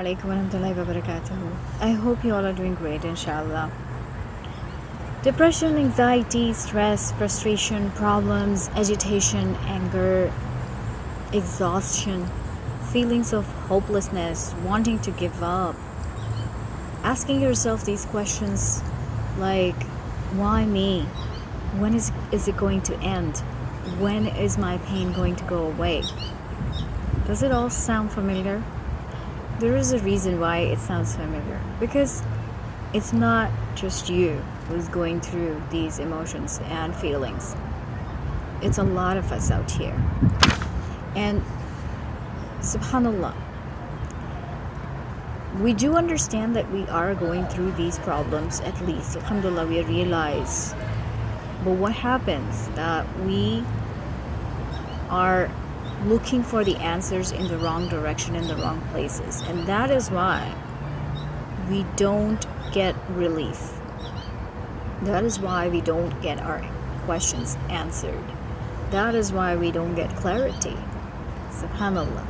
alaikum warahmatullahi wabarakatuh. I hope you all are doing great, inshallah. Depression, anxiety, stress, frustration, problems, agitation, anger, exhaustion, feelings of hopelessness, wanting to give up. Asking yourself these questions like, why me? When is it going to end? When is my pain going to go away? Does it all sound familiar? There is a reason why it sounds familiar, because it's not just you who's going through these emotions and feelings. It's a lot of us out here. And subhanallah, we do understand that we are going through these problems, at least alhamdulillah we realize. But what happens that we are looking for the answers in the wrong direction, in the wrong places, and that is why we don't get relief. That is why we don't get our questions answered. That is why we don't get clarity. Subhanallah,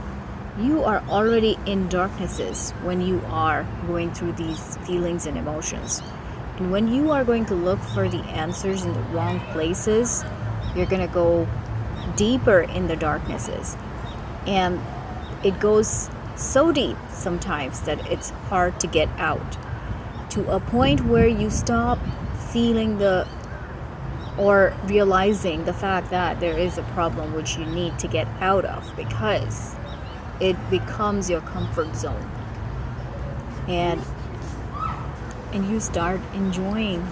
you are already in darknesses when you are going through these feelings and emotions, and when you are going to look for the answers in the wrong places, you're going to go deeper in the darknesses, and it goes so deep sometimes that it's hard to get out, to a point where you stop feeling or realizing the fact that there is a problem which you need to get out of, because it becomes your comfort zone, and you start enjoying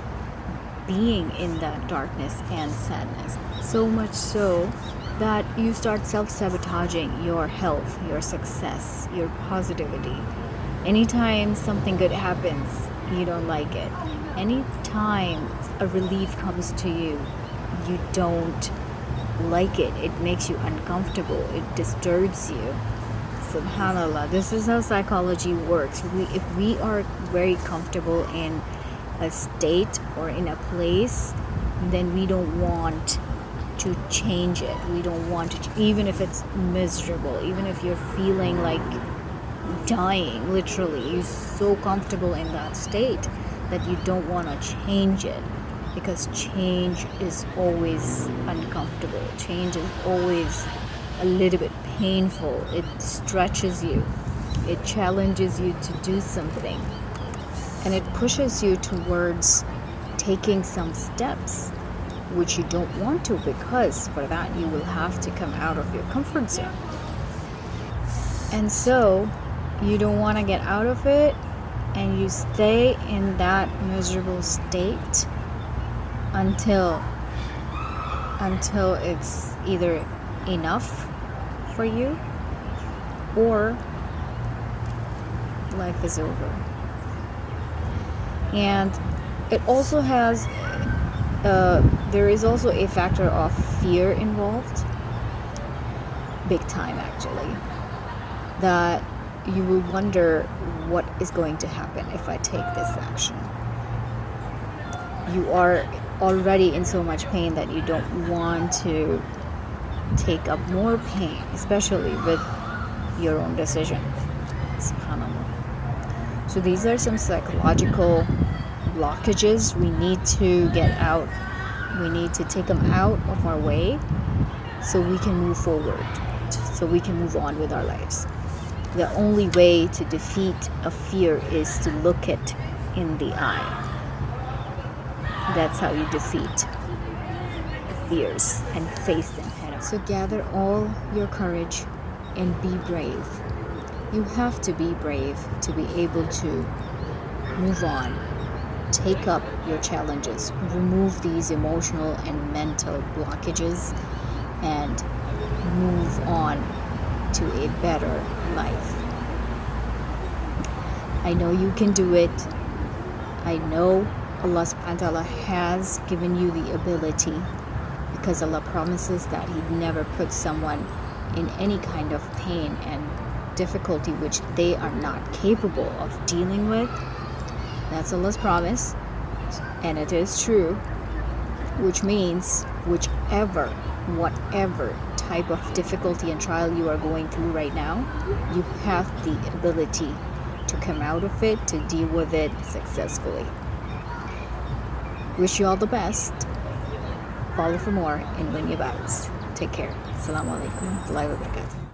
being in that darkness and sadness, so much so that you start self-sabotaging your health, your success, your positivity. Anytime something good happens, you don't like it. Anytime a relief comes to you, you don't like it. It makes you uncomfortable. It disturbs you. Subhanallah, this is how psychology works. If we are very comfortable in a state or in a place, then we don't want to change it. We don't want to, even if it's miserable, even if you're feeling like dying, literally, you're so comfortable in that state that you don't want to change it, because change is always uncomfortable. Change is always a little bit painful. It stretches you, it challenges you to do something, and it pushes you towards taking some steps which you don't want to, because for that you will have to come out of your comfort zone. And so you don't want to get out of it, and you stay in that miserable state until it's either enough for you or life is over. And it also has there is also a factor of fear involved, big time actually, that you will wonder what is going to happen if I take this action. You are already in so much pain that you don't want to take up more pain, especially with your own decision. SubhanAllah. So these are some psychological blockages we need to get out. We need to take them out of our way so we can move forward, so we can move on with our lives. The only way to defeat a fear is to look it in the eye. That's how you defeat fears and face them head on. So gather all your courage and be brave. You have to be brave to be able to move on, take up your challenges, remove these emotional and mental blockages, and move on to a better life. I know you can do it. I know Allah subhanahu wa ta'ala has given you the ability, because Allah promises that He never puts someone in any kind of pain and difficulty which they are not capable of dealing with. That's Allah's promise, and it is true, which means whatever type of difficulty and trial you are going through right now, you have the ability come out of it, to deal with it successfully. Wish you all the best. Follow for more and win your battles. Take care. Assalamu alaikum wa rahmatullahi wa barakatuh.